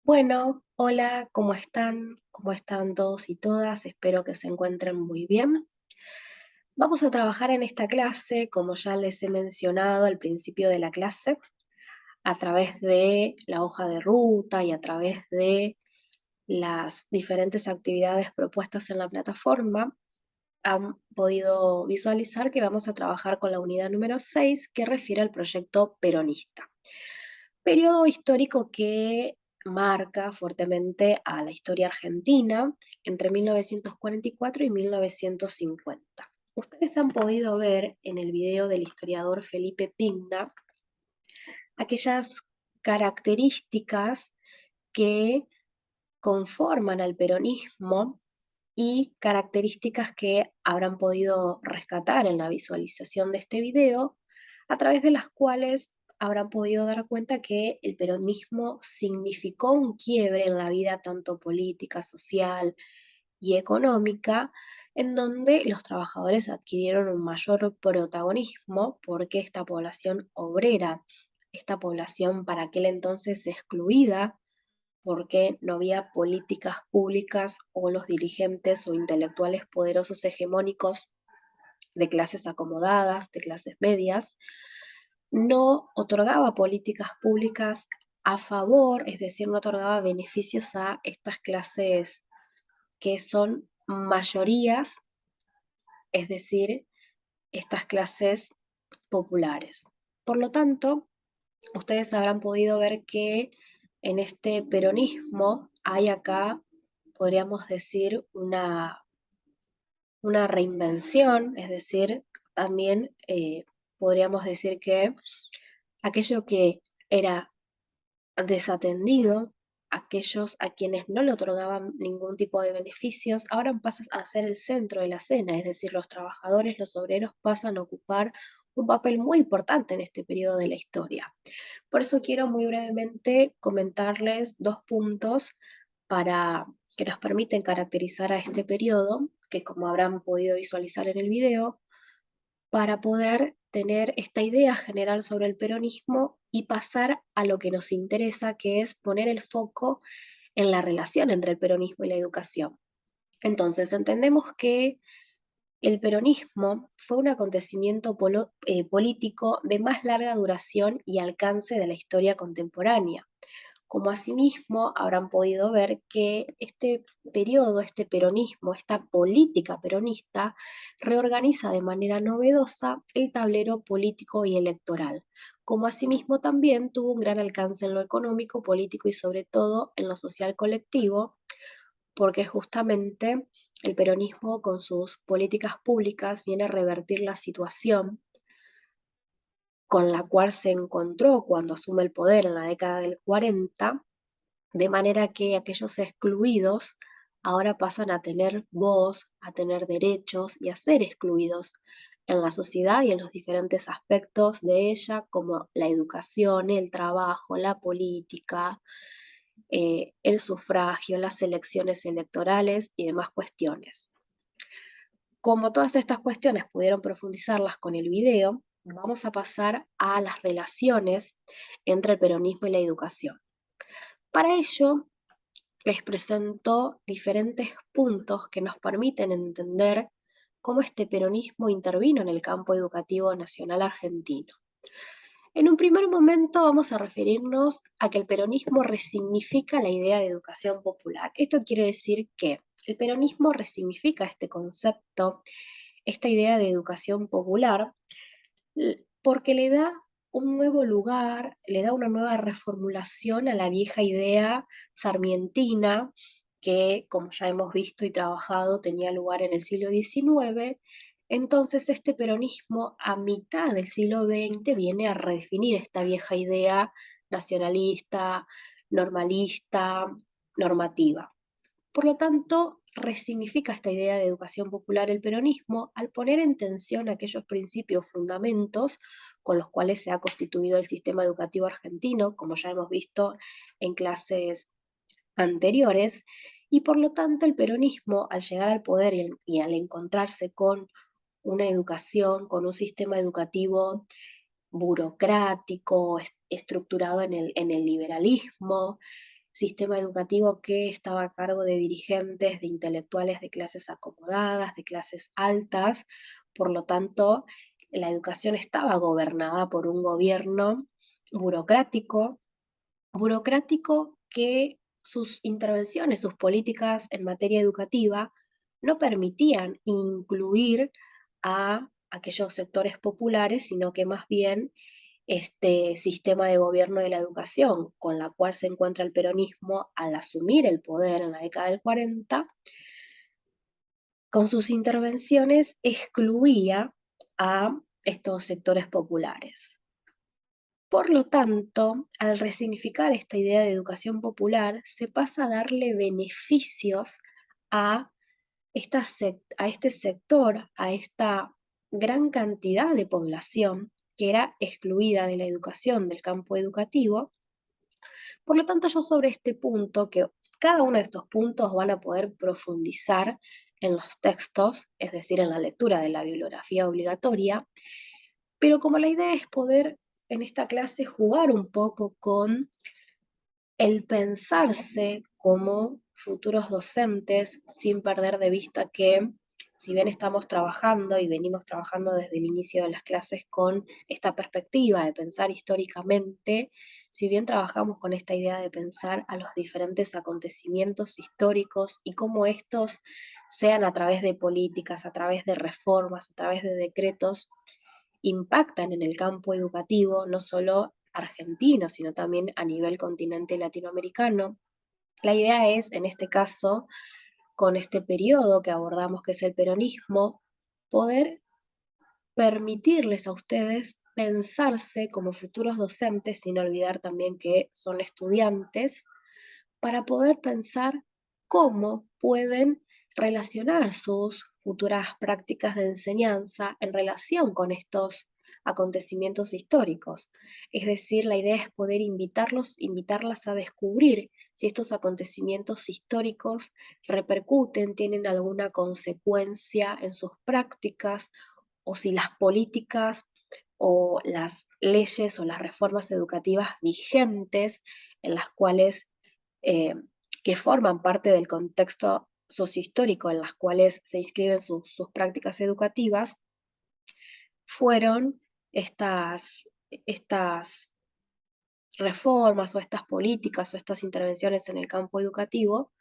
Bueno, hola, ¿cómo están? ¿Cómo están todos y todas? Espero que se encuentren muy bien. Vamos a trabajar en esta clase, como ya les he mencionado al principio de la clase, a través de la hoja de ruta y a través de las diferentes actividades propuestas en la plataforma. Han podido visualizar que vamos a trabajar con la unidad número 6, que refiere al proyecto peronista. Periodo histórico que marca fuertemente a la historia argentina entre 1944 y 1950. Ustedes han podido ver en el video del historiador Felipe Pigna aquellas características que conforman al peronismo y características que habrán podido rescatar en la visualización de este video, a través de las cuales habrán podido dar cuenta que el peronismo significó un quiebre en la vida tanto política, social y económica, en donde los trabajadores adquirieron un mayor protagonismo porque esta población obrera, esta población para aquel entonces excluida, porque no había políticas públicas o los dirigentes o intelectuales poderosos hegemónicos de clases acomodadas, de clases medias, no otorgaba políticas públicas a favor, es decir, no otorgaba beneficios a estas clases que son mayorías, es decir, estas clases populares. Por lo tanto, ustedes habrán podido ver que en este peronismo hay acá, podríamos decir, una reinvención, es decir, también podríamos decir que aquello que era desatendido, aquellos a quienes no le otorgaban ningún tipo de beneficios, ahora pasan a ser el centro de la escena, es decir, los trabajadores, los obreros pasan a ocupar un papel muy importante en este periodo de la historia. Por eso quiero muy brevemente comentarles dos puntos para que nos permiten caracterizar a este periodo, que como habrán podido visualizar en el video, para poder tener esta idea general sobre el peronismo y pasar a lo que nos interesa, que es poner el foco en la relación entre el peronismo y la educación. Entonces, entendemos que el peronismo fue un acontecimiento político de más larga duración y alcance de la historia contemporánea, como asimismo habrán podido ver que este periodo, este peronismo, esta política peronista, reorganiza de manera novedosa el tablero político y electoral, como asimismo también tuvo un gran alcance en lo económico, político y sobre todo en lo social colectivo, porque justamente el peronismo con sus políticas públicas viene a revertir la situación con la cual se encontró cuando asume el poder en la década del 40, de manera que aquellos excluidos ahora pasan a tener voz, a tener derechos y a ser excluidos en la sociedad y en los diferentes aspectos de ella, como la educación, el trabajo, la política, el sufragio, las elecciones electorales y demás cuestiones. Como todas estas cuestiones pudieron profundizarlas con el video, vamos a pasar a las relaciones entre el peronismo y la educación. Para ello, les presento diferentes puntos que nos permiten entender cómo este peronismo intervino en el campo educativo nacional argentino. En un primer momento vamos a referirnos a que el peronismo resignifica la idea de educación popular. Esto quiere decir que el peronismo resignifica este concepto, esta idea de educación popular, porque le da un nuevo lugar, le da una nueva reformulación a la vieja idea sarmientina que, como ya hemos visto y trabajado, tenía lugar en el siglo XIX. Entonces, este peronismo a mitad del siglo XX viene a redefinir esta vieja idea nacionalista, normalista, normativa. Por lo tanto, resignifica esta idea de educación popular el peronismo al poner en tensión aquellos principios fundamentos con los cuales se ha constituido el sistema educativo argentino, como ya hemos visto en clases anteriores, y por lo tanto el peronismo al llegar al poder y al encontrarse con una educación, con un sistema educativo burocrático, estructurado en el liberalismo, sistema educativo que estaba a cargo de dirigentes, de intelectuales de clases acomodadas, de clases altas, por lo tanto, la educación estaba gobernada por un gobierno burocrático, burocrático que sus intervenciones, sus políticas en materia educativa no permitían incluir a aquellos sectores populares, sino que más bien este sistema de gobierno de la educación con la cual se encuentra el peronismo al asumir el poder en la década del 40, con sus intervenciones excluía a estos sectores populares. Por lo tanto, al resignificar esta idea de educación popular, se pasa a darle beneficios a, a este sector, a esta gran cantidad de población que era excluida de la educación, del campo educativo. Por lo tanto, yo sobre este punto, que cada uno de estos puntos van a poder profundizar en los textos, es decir, en la lectura de la bibliografía obligatoria, pero como la idea es poder en esta clase jugar un poco con el pensarse como futuros docentes sin perder de vista que si bien estamos trabajando y venimos trabajando desde el inicio de las clases con esta perspectiva de pensar históricamente, si bien trabajamos con esta idea de pensar a los diferentes acontecimientos históricos y cómo estos sean a través de políticas, a través de reformas, a través de decretos, impactan en el campo educativo, no solo argentino, sino también a nivel continente latinoamericano. La idea es, en este caso, con este periodo que abordamos, que es el peronismo, poder permitirles a ustedes pensarse como futuros docentes, sin olvidar también que son estudiantes, para poder pensar cómo pueden relacionar sus futuras prácticas de enseñanza en relación con estos acontecimientos históricos. Es decir, la idea es poder invitarlas a descubrir si estos acontecimientos históricos repercuten, tienen alguna consecuencia en sus prácticas, o si las políticas o las leyes o las reformas educativas vigentes en las cuales eh, que forman parte del contexto sociohistórico en las cuales se inscriben sus prácticas educativas, fueron estas reformas o estas políticas o estas intervenciones en el campo educativo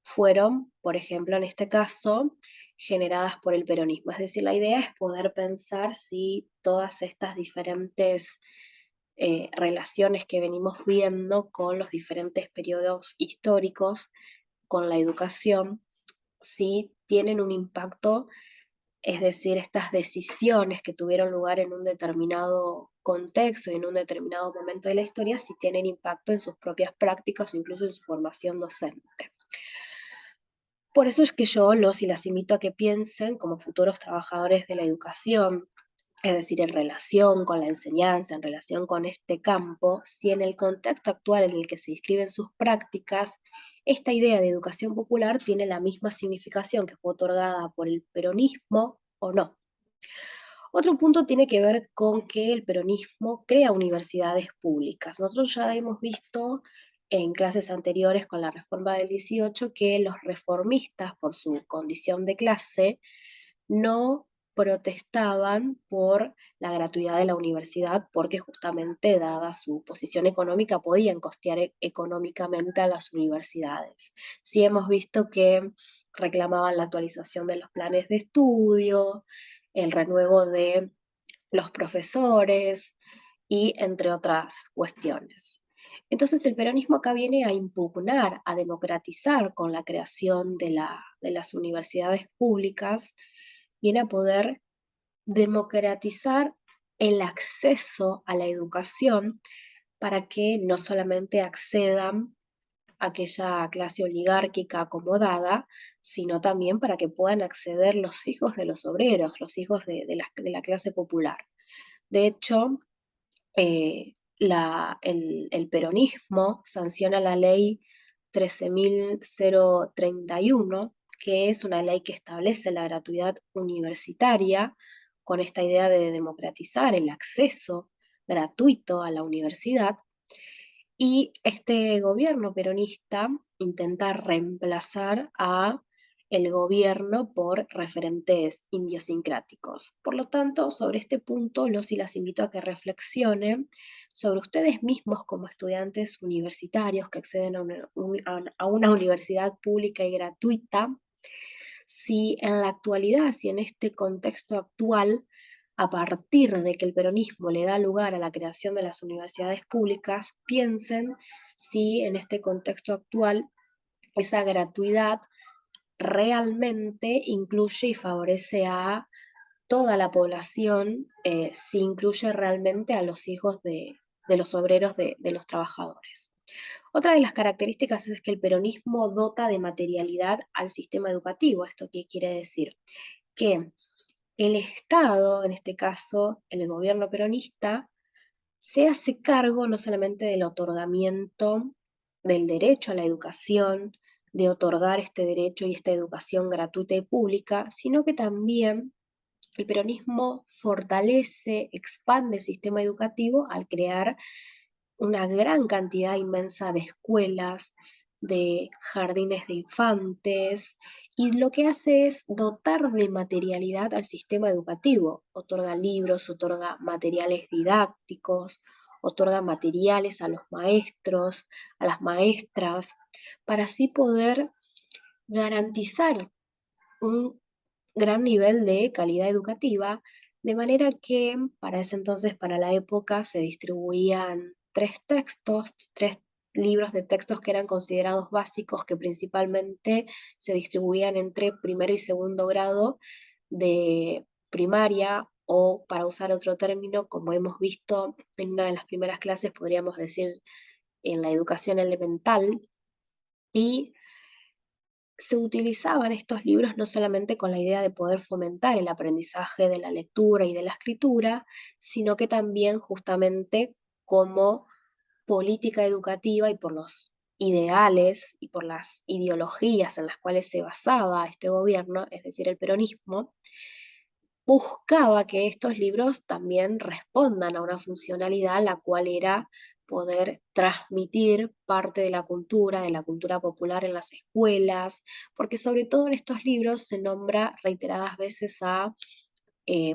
fueron, por ejemplo, en este caso, generadas por el peronismo. Es decir, la idea es poder pensar si todas estas diferentes relaciones que venimos viendo con los diferentes periodos históricos, con la educación, si tienen un impacto, es decir, estas decisiones que tuvieron lugar en un determinado contexto y en un determinado momento de la historia, si tienen impacto en sus propias prácticas o incluso en su formación docente. Por eso es que yo los y las invito a que piensen como futuros trabajadores de la educación, es decir, en relación con la enseñanza, en relación con este campo, si en el contexto actual en el que se inscriben sus prácticas, esta idea de educación popular tiene la misma significación que fue otorgada por el peronismo o no. Otro punto tiene que ver con que el peronismo crea universidades públicas. Nosotros ya hemos visto en clases anteriores con la reforma del 18 que los reformistas, por su condición de clase, no protestaban por la gratuidad de la universidad porque justamente dada su posición económica podían costear económicamente a las universidades. Sí hemos visto que reclamaban la actualización de los planes de estudio, el renuevo de los profesores y entre otras cuestiones. Entonces el peronismo acá viene a impugnar, a democratizar con la creación de las universidades públicas, viene a poder democratizar el acceso a la educación para que no solamente accedan aquella clase oligárquica acomodada, sino también para que puedan acceder los hijos de los obreros, los hijos de la clase popular. De hecho, el peronismo sanciona la ley 13.031, que es una ley que establece la gratuidad universitaria con esta idea de democratizar el acceso gratuito a la universidad, Y este gobierno peronista intenta reemplazar a el gobierno por referentes idiosincráticos. Por lo tanto, sobre este punto los y las invito a que reflexionen sobre ustedes mismos como estudiantes universitarios que acceden a una universidad pública y gratuita, si en la actualidad, si en este contexto actual, a partir de que el peronismo le da lugar a la creación de las universidades públicas, piensen si en este contexto actual esa gratuidad realmente incluye y favorece a toda la población, si incluye realmente a los hijos de los obreros, de los trabajadores. Otra de las características es que el peronismo dota de materialidad al sistema educativo. ¿Esto qué quiere decir? Que el Estado, en este caso el gobierno peronista, se hace cargo no solamente del otorgamiento del derecho a la educación, de otorgar este derecho y esta educación gratuita y pública, sino que también el peronismo fortalece, expande el sistema educativo al crear una gran cantidad inmensa de escuelas, de jardines de infantes, y lo que hace es dotar de materialidad al sistema educativo. Otorga libros, otorga materiales didácticos, otorga materiales a los maestros, a las maestras, para así poder garantizar un gran nivel de calidad educativa, de manera que para ese entonces, para la época, se distribuían tres libros de textos que eran considerados básicos, que principalmente se distribuían entre primero y segundo grado de primaria, o para usar otro término, como hemos visto en una de las primeras clases, podríamos decir en la educación elemental, y se utilizaban estos libros no solamente con la idea de poder fomentar el aprendizaje de la lectura y de la escritura, sino que también justamente como política educativa y por los ideales y por las ideologías en las cuales se basaba este gobierno, es decir, el peronismo, buscaba que estos libros también respondan a una funcionalidad, la cual era poder transmitir parte de la cultura popular en las escuelas, porque sobre todo en estos libros se nombra reiteradas veces a,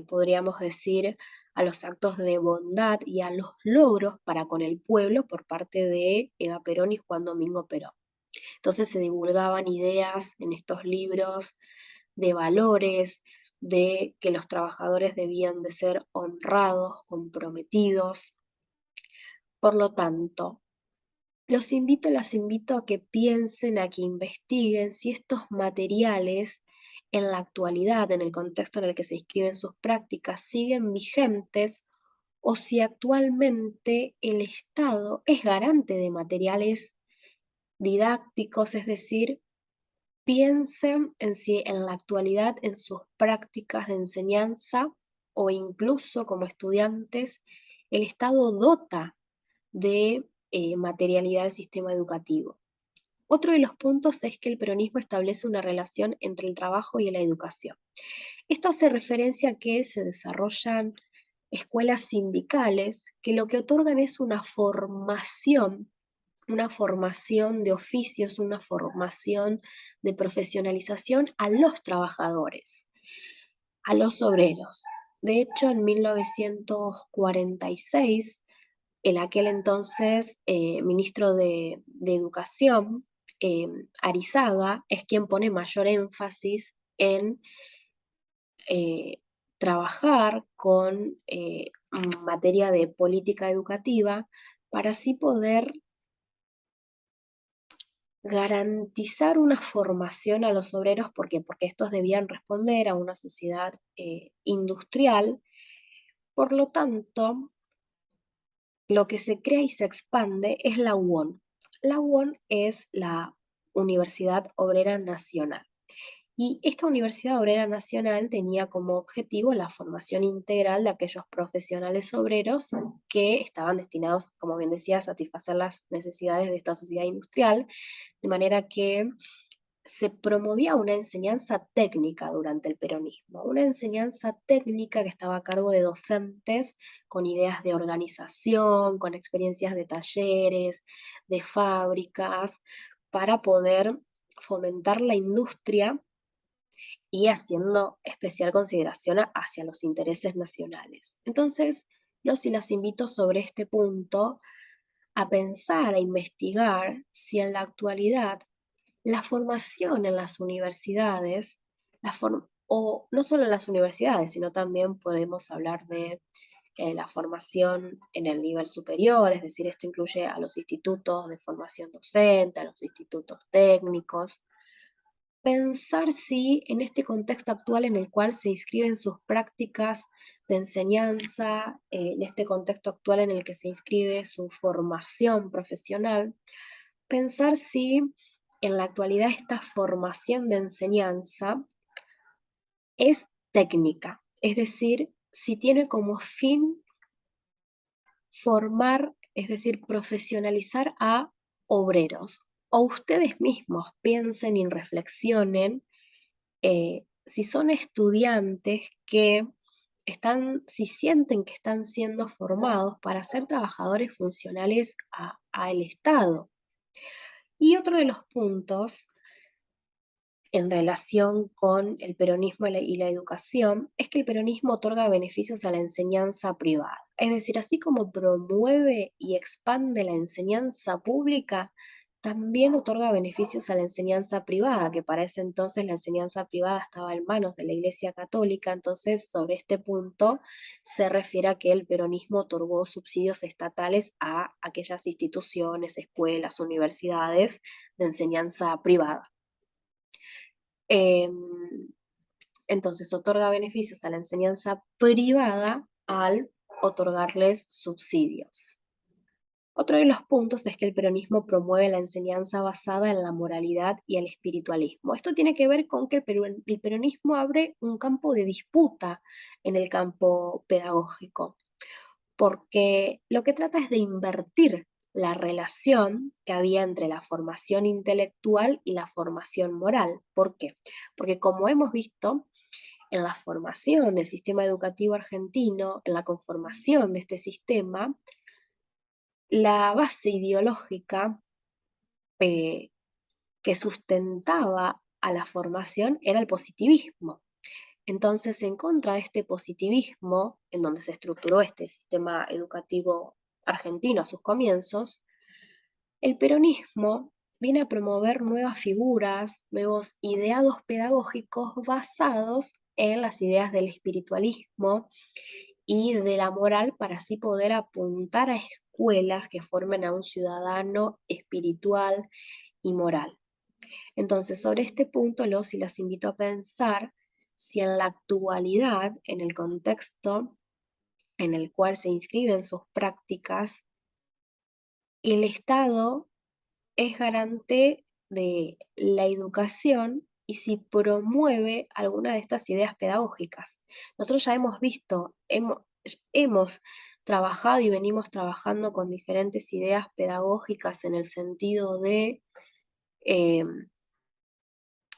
podríamos decir, a los actos de bondad y a los logros para con el pueblo por parte de Eva Perón y Juan Domingo Perón. Entonces se divulgaban ideas en estos libros de valores, de que los trabajadores debían de ser honrados, comprometidos. Por lo tanto, las invito a que piensen, a que investiguen si estos materiales en la actualidad, en el contexto en el que se inscriben sus prácticas, siguen vigentes o si actualmente el Estado es garante de materiales didácticos, es decir, piensen en si en la actualidad en sus prácticas de enseñanza o incluso como estudiantes, el Estado dota de materialidad al sistema educativo. Otro de los puntos es que el peronismo establece una relación entre el trabajo y la educación. Esto hace referencia a que se desarrollan escuelas sindicales que lo que otorgan es una formación de oficios, una formación de profesionalización a los trabajadores, a los obreros. De hecho, en 1946, el aquel entonces ministro de Educación, Arizaga, es quien pone mayor énfasis en eh, trabajar con materia de política educativa para así poder garantizar una formación a los obreros, ¿por qué? Porque estos debían responder a una sociedad industrial. Por lo tanto, lo que se crea y se expande es la UON. La UON es la Universidad Obrera Nacional. Y esta Universidad Obrera Nacional tenía como objetivo la formación integral de aquellos profesionales obreros que estaban destinados, como bien decía, a satisfacer las necesidades de esta sociedad industrial, de manera que se promovía una enseñanza técnica durante el peronismo, una enseñanza técnica que estaba a cargo de docentes con ideas de organización, con experiencias de talleres, de fábricas, para poder fomentar la industria y haciendo especial consideración hacia los intereses nacionales. Entonces, los y las invito sobre este punto a pensar, a investigar si en la actualidad la formación en las universidades, o no solo en las universidades, sino también podemos hablar de la formación en el nivel superior, es decir, esto incluye a los institutos de formación docente, a los institutos técnicos. Pensar si en este contexto actual en el cual se inscriben sus prácticas de enseñanza, en este contexto actual en el que se inscribe su formación profesional, pensar si en la actualidad esta formación de enseñanza es técnica, es decir, si tiene como fin formar, es decir, profesionalizar a obreros. O ustedes mismos piensen y reflexionen si son estudiantes que si sienten que están siendo formados para ser trabajadores funcionales al Estado. Y otro de los puntos en relación con el peronismo y la educación es que el peronismo otorga beneficios a la enseñanza privada. Es decir, así como promueve y expande la enseñanza pública, también otorga beneficios a la enseñanza privada, que para ese entonces la enseñanza privada estaba en manos de la Iglesia Católica. Entonces, sobre este punto se refiere a que el peronismo otorgó subsidios estatales a aquellas instituciones, escuelas, universidades de enseñanza privada. Em, entonces, otorga beneficios a la enseñanza privada al otorgarles subsidios. Otro de los puntos es que el peronismo promueve la enseñanza basada en la moralidad y el espiritualismo. Esto tiene que ver con que el peronismo abre un campo de disputa en el campo pedagógico, porque lo que trata es de invertir la relación que había entre la formación intelectual y la formación moral. ¿Por qué? Porque como hemos visto, en la formación del sistema educativo argentino, en la conformación de este sistema, la base ideológica eh, que sustentaba a la formación era el positivismo. Entonces, en contra de este positivismo, en donde se estructuró este sistema educativo argentino a sus comienzos, el peronismo viene a promover nuevas figuras, nuevos ideados pedagógicos basados en las ideas del espiritualismo y de la moral para así poder apuntar a escuelas que formen a un ciudadano espiritual y moral. Entonces, sobre este punto los y las invito a pensar si en la actualidad, en el contexto en el cual se inscriben sus prácticas, el Estado es garante de la educación y si promueve alguna de estas ideas pedagógicas. Nosotros ya hemos visto, hemos trabajado y venimos trabajando con diferentes ideas pedagógicas eh,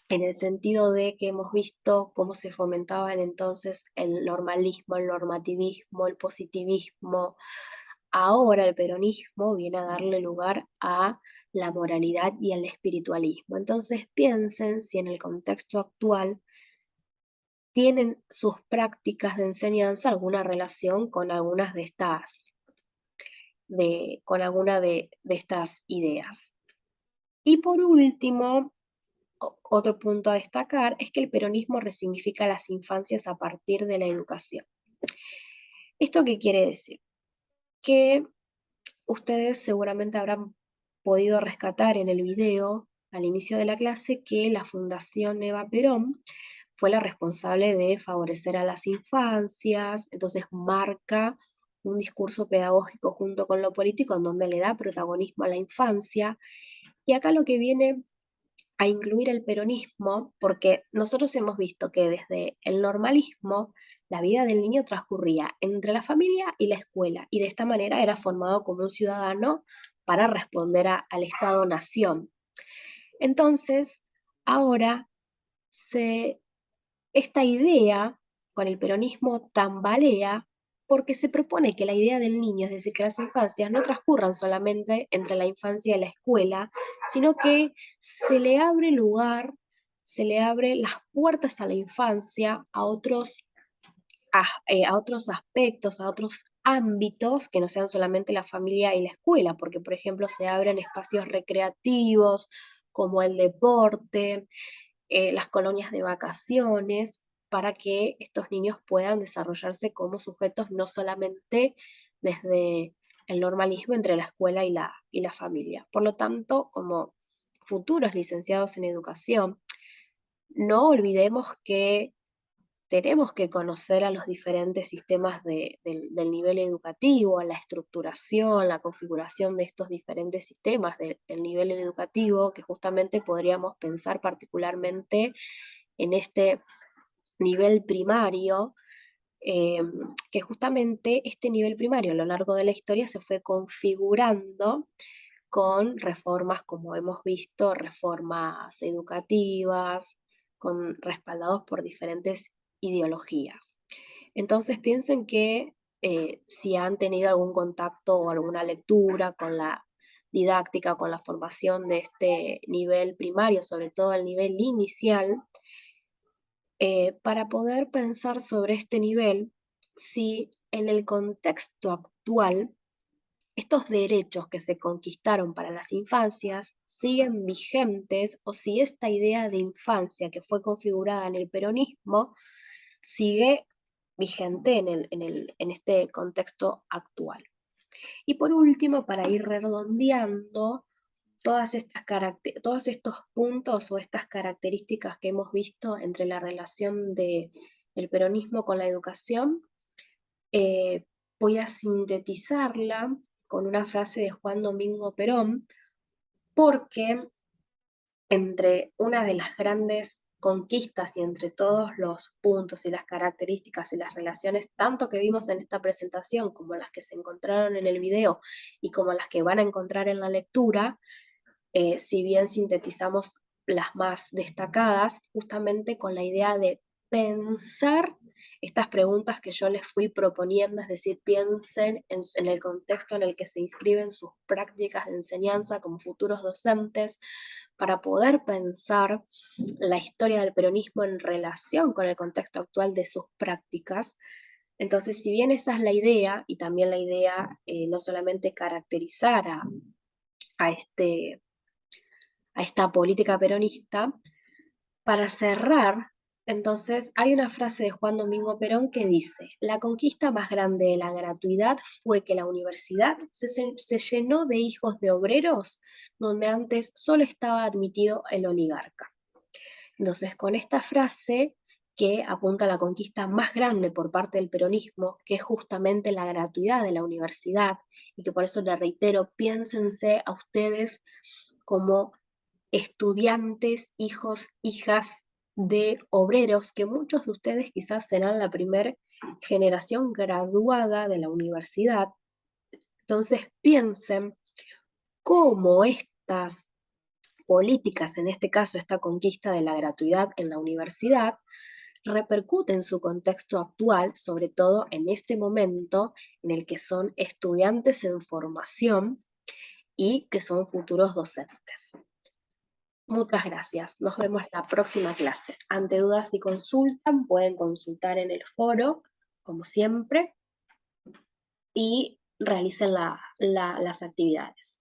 en el sentido de que hemos visto cómo se fomentaban entonces el normalismo, el normativismo, el positivismo. Ahora el peronismo viene a darle lugar a la moralidad y al espiritualismo. Entonces piensen si en el contexto actual tienen sus prácticas de enseñanza alguna relación con algunas de con alguna de estas ideas. Y por último, otro punto a destacar es que el peronismo resignifica las infancias a partir de la educación. ¿Esto qué quiere decir? Que ustedes seguramente habrán podido rescatar en el video al inicio de la clase que la Fundación Eva Perón fue la responsable de favorecer a las infancias, entonces marca un discurso pedagógico junto con lo político en donde le da protagonismo a la infancia. Y acá lo que viene a incluir el peronismo, porque nosotros hemos visto que desde el normalismo la vida del niño transcurría entre la familia y la escuela, y de esta manera era formado como un ciudadano para responder al Estado-nación. Entonces, ahora esta idea con el peronismo tambalea porque se propone que la idea del niño, es decir, que las infancias no transcurran solamente entre la infancia y la escuela, sino que se le abre lugar, se le abre las puertas a la infancia, a otros aspectos, a otros ámbitos que no sean solamente la familia y la escuela, porque por ejemplo se abren espacios recreativos como el deporte, las colonias de vacaciones, para que estos niños puedan desarrollarse como sujetos no solamente desde el normalismo entre la escuela y la familia. Por lo tanto, como futuros licenciados en educación, no olvidemos que tenemos que conocer a los diferentes sistemas del nivel educativo, a la estructuración, la configuración de estos diferentes sistemas del nivel educativo, que justamente podríamos pensar particularmente en este nivel primario, eh, que justamente este nivel primario a lo largo de la historia se fue configurando con reformas, como hemos visto, reformas educativas, respaldados por diferentes ideologías. Entonces piensen que si han tenido algún contacto o alguna lectura con la didáctica, con la formación de este nivel primario, sobre todo el nivel inicial, para poder pensar sobre este nivel, si en el contexto actual estos derechos que se conquistaron para las infancias siguen vigentes o si esta idea de infancia que fue configurada en el peronismo sigue vigente en este contexto actual. Y por último, para ir redondeando, todos estos puntos o estas características que hemos visto entre la relación del peronismo con la educación, eh, voy a sintetizarla con una frase de Juan Domingo Perón, porque entre una de las grandes conquistas y entre todos los puntos y las características y las relaciones, tanto que vimos en esta presentación como las que se encontraron en el video y como las que van a encontrar en la lectura, si bien sintetizamos las más destacadas, justamente con la idea de pensar estas preguntas que yo les fui proponiendo, es decir, piensen en el contexto en el que se inscriben sus prácticas de enseñanza como futuros docentes, para poder pensar la historia del peronismo en relación con el contexto actual de sus prácticas. Entonces, si bien esa es la idea, y también la idea no solamente caracterizar a este a esta política peronista, para cerrar, entonces hay una frase de Juan Domingo Perón que dice: la conquista más grande de la gratuidad fue que la universidad se llenó de hijos de obreros donde antes solo estaba admitido el oligarca. Entonces, con esta frase que apunta a la conquista más grande por parte del peronismo, que es justamente la gratuidad de la universidad, y que por eso le reitero, piénsense a ustedes como estudiantes, hijos, hijas de obreros, que muchos de ustedes quizás serán la primera generación graduada de la universidad. Entonces piensen cómo estas políticas, en este caso esta conquista de la gratuidad en la universidad, repercute en su contexto actual, sobre todo en este momento en el que son estudiantes en formación y que son futuros docentes. Muchas gracias. Nos vemos la próxima clase. Ante dudas y consultan, pueden consultar en el foro, como siempre, y realicen las actividades.